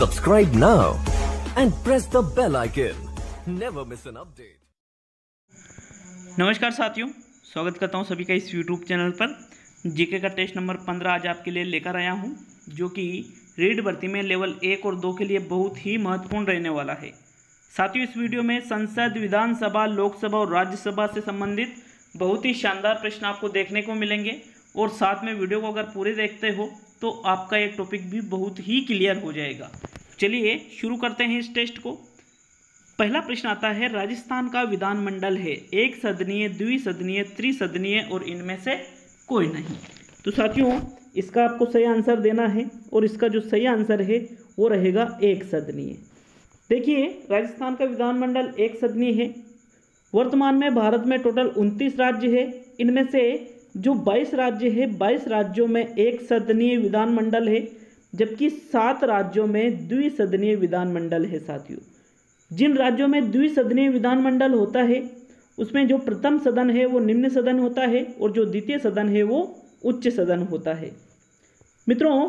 Subscribe now and press the bell icon. Never miss an update. नमस्कार साथियों, स्वागत करता हूं सभी का इस YouTube चैनल पर। जीके का टेस्ट नंबर 15 आज आपके लिए लेकर आया हूं, जो कि रीड भर्ती में लेवल 1 और 2 के लिए बहुत ही महत्वपूर्ण रहने वाला है। साथियों, इस वीडियो में संसद, विधानसभा, लोकसभा और राज्यसभा से संबंधित बहुत ही शानदार प्रश्न आपको देखने को मिलेंगे और साथ में वीडियो को अगर पूरे देखते हो तो आपका ये टॉपिक भी बहुत ही क्लियर हो जाएगा। चलिए शुरू करते हैं इस टेस्ट को। पहला प्रश्न आता है, राजस्थान का विधानमंडल है एक सदनीय, द्विसदनीय, त्रिसदनीय और इनमें से कोई नहीं। तो साथियों, इसका आपको सही आंसर देना है और इसका जो सही आंसर है वो रहेगा एक सदनीय। देखिए, राजस्थान का विधानमंडल एक सदनीय है। वर्तमान में भारत में टोटल 29 राज्य है। इनमें से जो 22 राज्य है, 22 राज्यों में एक सदनीय विधानमंडल है, जबकि 7 राज्यों में द्विसदनीय विधानमंडल है। साथियों, जिन राज्यों में द्विसदनीय विधानमंडल होता है उसमें जो प्रथम सदन है वो निम्न सदन होता है और जो द्वितीय सदन है वो उच्च सदन होता है। मित्रों,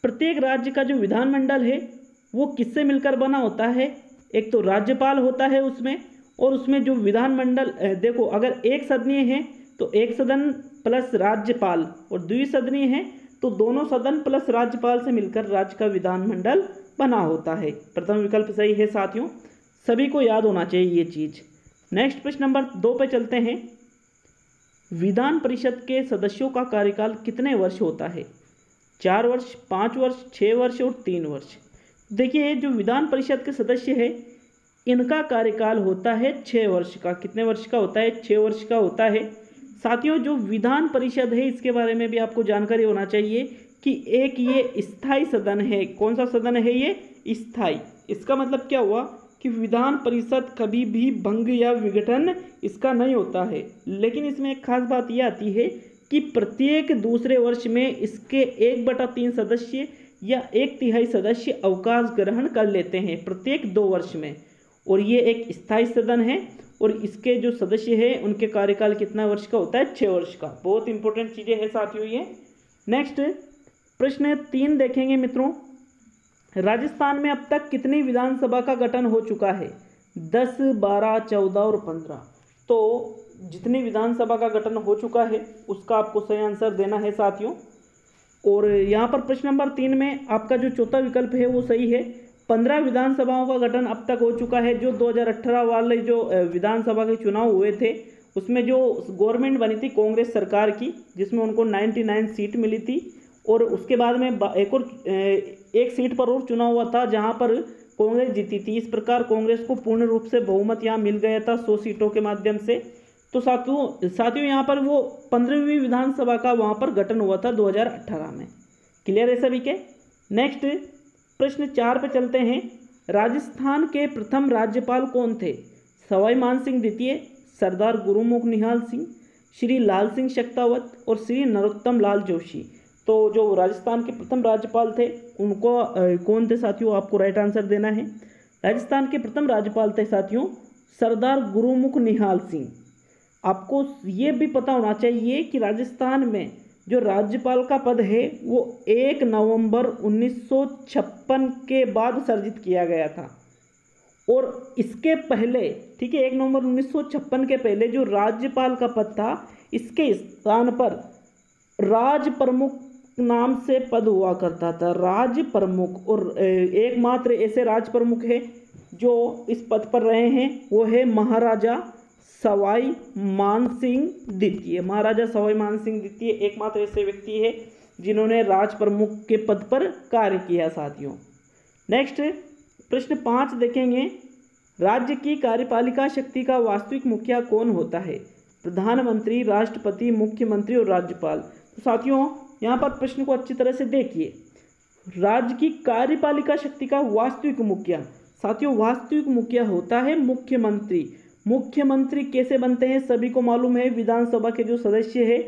प्रत्येक राज्य का जो विधानमंडल है वो किससे मिलकर बना होता है? एक तो राज्यपाल होता है उसमें, और उसमें जो विधानमंडल देखो, अगर एक सदनीय है तो एक सदन प्लस राज्यपाल, और द्विसदनीय है तो दोनों सदन प्लस राज्यपाल से मिलकर राज्य का विधानमंडल बना होता है। प्रथम विकल्प सही है साथियों, सभी को याद होना चाहिए ये चीज़। नेक्स्ट प्रश्न नंबर 2 पे चलते हैं। विधान परिषद के सदस्यों का कार्यकाल कितने वर्ष होता है? 4 वर्ष, 5 वर्ष, 6 वर्ष और 3 वर्ष। देखिए, जो विधान परिषद के सदस्य है इनका कार्यकाल होता है 6 वर्ष का। कितने वर्ष का होता है? 6 वर्ष का होता है। साथियों, जो विधान परिषद है इसके बारे में भी आपको जानकारी होना चाहिए कि एक ये स्थायी सदन है। कौन सा सदन है ये? स्थायी। इसका मतलब क्या हुआ कि विधान परिषद कभी भी भंग या विघटन इसका नहीं होता है। लेकिन इसमें एक खास बात यह आती है कि प्रत्येक दूसरे वर्ष में इसके 1/3 सदस्य या 1/3 सदस्य अवकाश ग्रहण कर लेते हैं प्रत्येक 2 वर्ष में, और ये एक स्थायी सदन है। और इसके जो सदस्य हैं उनके कार्यकाल कितना वर्ष का होता है? 6 वर्ष का। बहुत इंपॉर्टेंट चीज़ें हैं साथियों ये। नेक्स्ट प्रश्न 3 देखेंगे मित्रों। राजस्थान में अब तक कितनी विधानसभा का गठन हो चुका है? 10, 12, 14 और 15। तो जितनी विधानसभा का गठन हो चुका है उसका आपको सही आंसर देना है साथियों। और यहाँ पर प्रश्न नंबर 3 में आपका जो चौथा विकल्प है वो सही है। 15 विधानसभाओं का गठन अब तक हो चुका है। जो 2018 वाले जो विधानसभा के चुनाव हुए थे उसमें जो गवर्नमेंट बनी थी कांग्रेस सरकार की, जिसमें उनको 99 सीट मिली थी, और उसके बाद में एक सीट पर और चुनाव हुआ था जहां पर कांग्रेस जीती थी। इस प्रकार कांग्रेस को पूर्ण रूप से बहुमत यहाँ मिल गया था 100 सीटों के माध्यम से। तो साथियों यहाँ पर वो 15वीं विधानसभा का वहाँ पर गठन हुआ था 2018 में। क्लियर है सभी के? नेक्स्ट प्रश्न 4 पे चलते हैं। राजस्थान के प्रथम राज्यपाल कौन थे? सवाई मानसिंह द्वितीय, सरदार गुरुमुख निहाल सिंह, श्री लाल सिंह शेखावत और श्री नरोत्तम लाल जोशी। तो जो राजस्थान के प्रथम राज्यपाल थे उनको कौन थे साथियों? आपको राइट आंसर देना है। राजस्थान के प्रथम राज्यपाल थे साथियों सरदार गुरुमुख निहाल सिंह। आपको ये भी पता होना चाहिए कि राजस्थान में जो राज्यपाल का पद है वो 1 नवंबर 1956 के बाद सर्जित किया गया था। और इसके पहले, ठीक है, 1 नवंबर 1956 के पहले जो राज्यपाल का पद था इसके स्थान पर राज प्रमुख नाम से पद हुआ करता था। राज प्रमुख। और एकमात्र ऐसे राज प्रमुख है जो इस पद पर रहे हैं वो है महाराजा सवाई मानसिंह द्वितीय। महाराजा सवाई मानसिंह द्वितीय एकमात्र ऐसे व्यक्ति है जिन्होंने राज प्रमुख के पद पर कार्य किया साथियों। नेक्स्ट प्रश्न 5 देखेंगे। राज्य की कार्यपालिका शक्ति का वास्तविक मुखिया कौन होता है? प्रधानमंत्री, राष्ट्रपति, मुख्यमंत्री और राज्यपाल। तो साथियों, यहाँ पर प्रश्न को अच्छी तरह से देखिए। राज्य की कार्यपालिका शक्ति का वास्तविक मुखिया, साथियों वास्तविक मुखिया होता है मुख्यमंत्री। मुख्यमंत्री कैसे बनते हैं सभी को मालूम है। विधानसभा के जो सदस्य है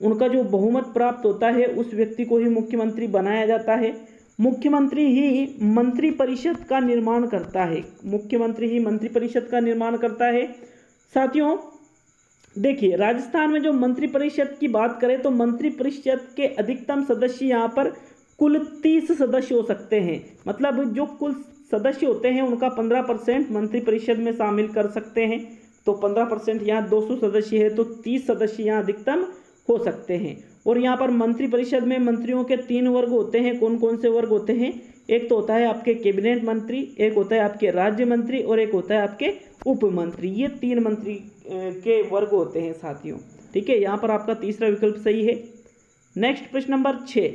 उनका जो बहुमत प्राप्त होता है उस व्यक्ति को ही मुख्यमंत्री बनाया जाता है। मुख्यमंत्री ही मंत्रिपरिषद का निर्माण करता है। मुख्यमंत्री ही मंत्रिपरिषद का निर्माण करता है। साथियों देखिए, राजस्थान में जो मंत्रिपरिषद की बात करें तो मंत्रिपरिषद के अधिकतम सदस्य यहाँ पर कुल 30 सदस्य हो सकते हैं। मतलब जो कुल सदस्य होते हैं उनका 15% मंत्रिपरिषद में शामिल कर सकते हैं। तो 15% यहाँ 200 सदस्य है तो 30 सदस्य यहाँ अधिकतम हो सकते हैं। और यहाँ पर मंत्रिपरिषद में मंत्रियों के 3 वर्ग होते हैं। कौन कौन से वर्ग होते हैं? एक तो होता है आपके कैबिनेट मंत्री, एक होता है आपके राज्य मंत्री और एक होता है आपके उप मंत्री। ये 3 मंत्री के वर्ग होते हैं साथियों। ठीक है, यहाँ पर आपका तीसरा विकल्प सही है। नेक्स्ट प्रश्न नंबर 6,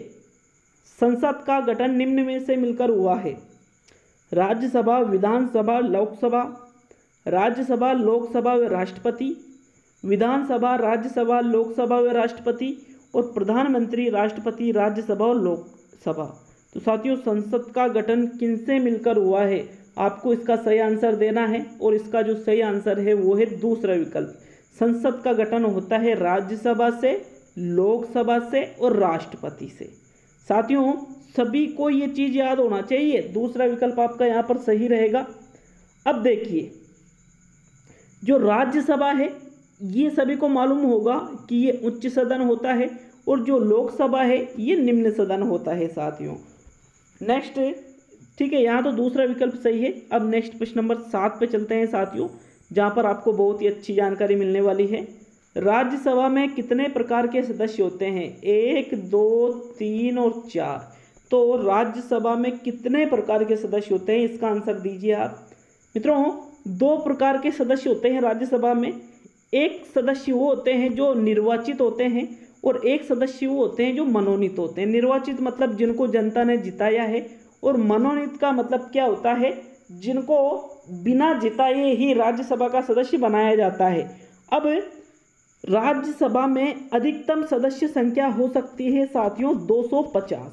संसद का गठन निम्न में से मिलकर हुआ है। राज्यसभा, विधानसभा, लोकसभा, राज्यसभा, लोकसभा व राष्ट्रपति, विधानसभा, राज्यसभा, लोकसभा व राष्ट्रपति और प्रधानमंत्री, राष्ट्रपति, राज्यसभा और लोकसभा। तो साथियों संसद का गठन किनसे मिलकर हुआ है? आपको इसका सही आंसर देना है और इसका जो सही आंसर है वो है दूसरा विकल्प। संसद का गठन होता है राज्यसभा से, लोकसभा से और राष्ट्रपति से। साथियों सभी को ये चीज़ याद होना चाहिए, दूसरा विकल्प आपका यहाँ पर सही रहेगा। अब देखिए जो राज्यसभा है ये सभी को मालूम होगा कि ये उच्च सदन होता है और जो लोकसभा है ये निम्न सदन होता है साथियों। नेक्स्ट, ठीक है, यहाँ तो दूसरा विकल्प सही है। अब नेक्स्ट प्रश्न नंबर 7 पे चलते हैं साथियों, जहाँ पर आपको बहुत ही अच्छी जानकारी मिलने वाली है। राज्यसभा में कितने प्रकार के सदस्य होते हैं? 1, 2, 3 और 4। तो राज्यसभा में कितने प्रकार के सदस्य होते हैं इसका आंसर दीजिए आप। मित्रों 2 प्रकार के सदस्य होते हैं राज्यसभा में। एक सदस्य वो होते हैं जो निर्वाचित होते हैं और एक सदस्य वो होते हैं जो मनोनीत होते हैं। निर्वाचित मतलब जिनको जनता ने जिताया है और मनोनीत का मतलब क्या होता है? जिनको बिना जिताए ही राज्यसभा का सदस्य बनाया जाता है। अब राज्यसभा में अधिकतम सदस्य संख्या हो सकती है साथियों 250।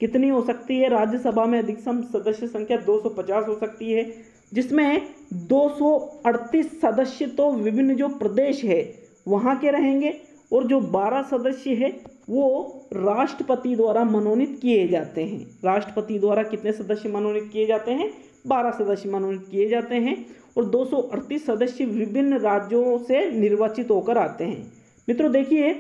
कितनी हो सकती है? राज्यसभा में अधिकतम सदस्य संख्या 250 हो सकती है, जिसमें 238 सदस्य तो विभिन्न जो प्रदेश है वहाँ के रहेंगे और जो 12 सदस्य है वो राष्ट्रपति द्वारा मनोनीत किए जाते हैं। राष्ट्रपति द्वारा कितने सदस्य मनोनीत किए जाते हैं? 12 सदस्य मनोनीत किए जाते हैं और 238 सदस्य विभिन्न राज्यों से निर्वाचित होकर आते हैं। मित्रों देखिए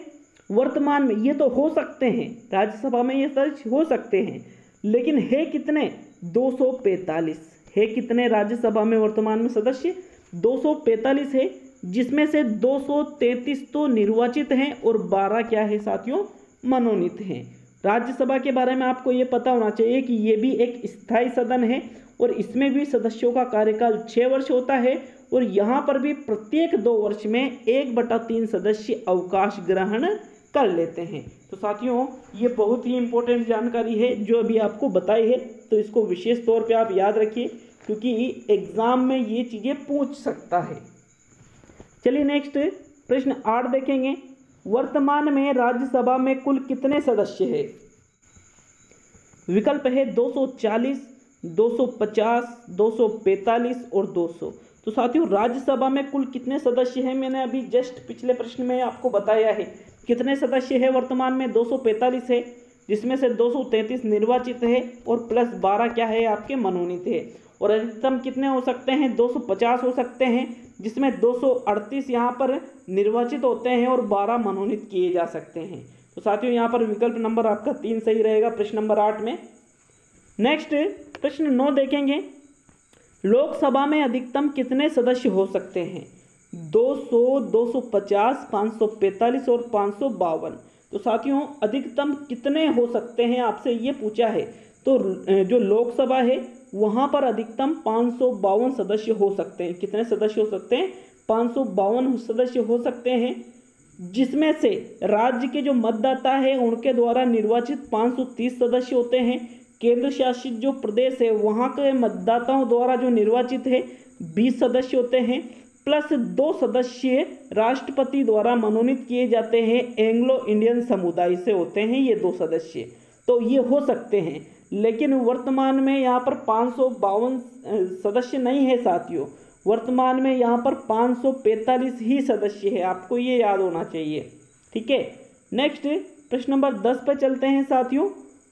वर्तमान में ये तो हो सकते हैं, राज्यसभा में ये सदस्य हो सकते हैं, लेकिन है कितने? 245 है। कितने राज्यसभा में वर्तमान में सदस्य? 245 है, जिसमें से 233 तो निर्वाचित हैं और 12 क्या है साथियों? मनोनीत हैं। राज्यसभा के बारे में आपको ये पता होना चाहिए कि ये भी एक स्थायी सदन है और इसमें भी सदस्यों का कार्यकाल 6 वर्ष होता है और यहाँ पर भी प्रत्येक 2 वर्ष में 1/3 सदस्य अवकाश ग्रहण कर लेते हैं। तो साथियों ये बहुत ही इंपॉर्टेंट जानकारी है जो अभी आपको बताई है, तो इसको विशेष तौर पे आप याद रखिए क्योंकि एग्जाम में ये चीज़ें पूछ सकता है। चलिए नेक्स्ट प्रश्न 8 देखेंगे। वर्तमान में राज्यसभा में कुल कितने सदस्य हैं? विकल्प है 240, 250, 245 और 200। तो साथियों राज्यसभा में कुल कितने सदस्य हैं? मैंने अभी जस्ट पिछले प्रश्न में आपको बताया है कितने सदस्य है वर्तमान में? 245 है, जिसमें से 233 निर्वाचित है और प्लस 12 क्या है आपके मनोनीत है। और अधिकतम कितने हो सकते हैं? 250 हो सकते हैं, जिसमें 238 यहाँ पर निर्वाचित होते हैं और 12 मनोनीत किए जा सकते हैं। तो साथियों यहाँ पर विकल्प नंबर आपका 3 सही रहेगा प्रश्न नंबर 8 में। नेक्स्ट प्रश्न 9 देखेंगे। लोकसभा में अधिकतम कितने सदस्य हो सकते हैं? 200, 250, 545 और 552। तो साथियों अधिकतम कितने हो सकते हैं आपसे ये पूछा है। तो जो लोकसभा है वहाँ पर अधिकतम 552 सदस्य हो सकते हैं। कितने सदस्य हो सकते हैं? 552 सदस्य हो सकते हैं, जिसमें से राज्य के जो मतदाता है उनके द्वारा निर्वाचित 530 सदस्य होते हैं। केंद्र शासित जो प्रदेश है वहाँ के मतदाताओं द्वारा जो निर्वाचित है 20 सदस्य होते हैं, प्लस 2 सदस्य राष्ट्रपति द्वारा मनोनीत किए जाते हैं। एंग्लो इंडियन समुदाय से होते हैं ये 2 सदस्य। तो ये हो सकते हैं, लेकिन वर्तमान में यहाँ पर 552 सदस्य नहीं है साथियों। वर्तमान में यहाँ पर 545 ही सदस्य है, आपको ये याद होना चाहिए। ठीक है, नेक्स्ट प्रश्न नंबर 10 पर चलते हैं साथियों।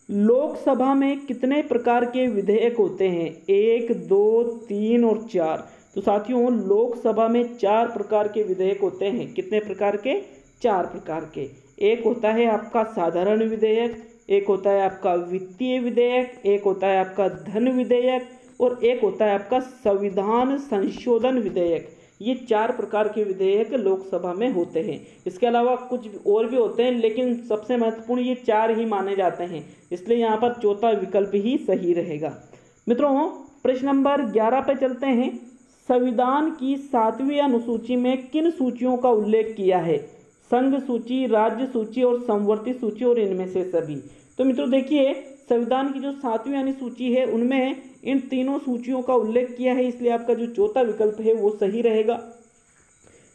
लोकसभा में कितने प्रकार के विधेयक होते हैं? 1, 2, 3 और 4। तो साथियों लोकसभा में 4 प्रकार के विधेयक होते हैं। कितने प्रकार के? 4 प्रकार के। एक होता है आपका साधारण विधेयक, एक होता है आपका वित्तीय विधेयक, एक होता है आपका धन विधेयक और एक होता है आपका संविधान संशोधन विधेयक। ये 4 प्रकार के विधेयक लोकसभा में होते हैं। इसके अलावा कुछ और भी होते हैं, लेकिन सबसे महत्वपूर्ण ये 4 ही माने जाते हैं, इसलिए यहाँ पर चौथा विकल्प ही सही रहेगा। मित्रों, प्रश्न नंबर 11 पे चलते हैं। संविधान की 7वीं अनुसूची में किन सूचियों का उल्लेख किया है? संघ सूची, राज्य सूची और समवर्ती सूची और इनमें से सभी। तो मित्रों देखिए, संविधान की जो 7वीं अनुसूची है उनमें इन तीनों सूचियों का उल्लेख किया है, इसलिए आपका जो चौथा विकल्प है वो सही रहेगा।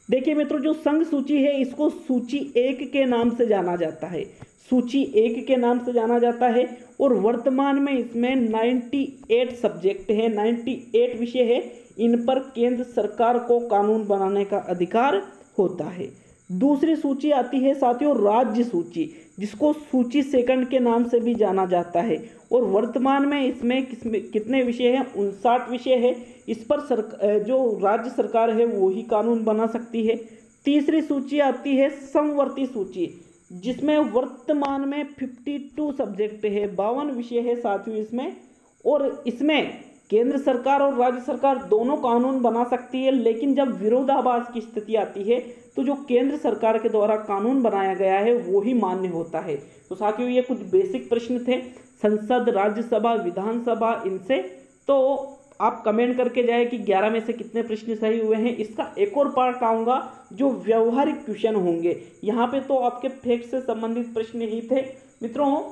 देखिए मित्रों, जो संघ सूची है इसको सूची 1 के नाम से जाना जाता है, सूची 1 के नाम से जाना जाता है और वर्तमान में इसमें 98 सब्जेक्ट है, 98 विषय है। इन पर केंद्र सरकार को कानून बनाने का अधिकार होता है। दूसरी सूची आती है साथियों राज्य सूची, जिसको सूची 2 के नाम से भी जाना जाता है और वर्तमान में इसमें कितने विषय हैं? 59 विषय है। इस पर जो राज्य सरकार है वो ही कानून बना सकती है। तीसरी सूची आती है समवर्ती सूची, जिसमें वर्तमान में 52 सब्जेक्ट है, 52 विषय है साथियों इसमें, और इसमें केंद्र सरकार और राज्य सरकार दोनों कानून बना सकती है, लेकिन जब विरोधाभास की स्थिति आती है तो जो केंद्र सरकार के द्वारा कानून बनाया गया है वो ही मान्य होता है। तो साथियों ये कुछ बेसिक प्रश्न थे संसद, राज्यसभा, विधानसभा, इनसे। तो आप कमेंट करके जाए कि 11 में से कितने प्रश्न सही हुए हैं। इसका एक और पार्ट आऊँगा जो व्यवहारिक क्वेश्चन होंगे। यहाँ पे तो आपके फैक्ट से संबंधित प्रश्न ही थे। मित्रों,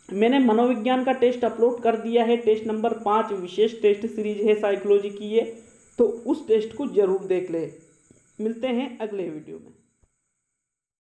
मैंने मनोविज्ञान का टेस्ट अपलोड कर दिया है, टेस्ट नंबर 5 विशेष टेस्ट सीरीज है साइकोलॉजी की है, तो उस टेस्ट को जरूर देख ले। मिलते हैं अगले वीडियो में।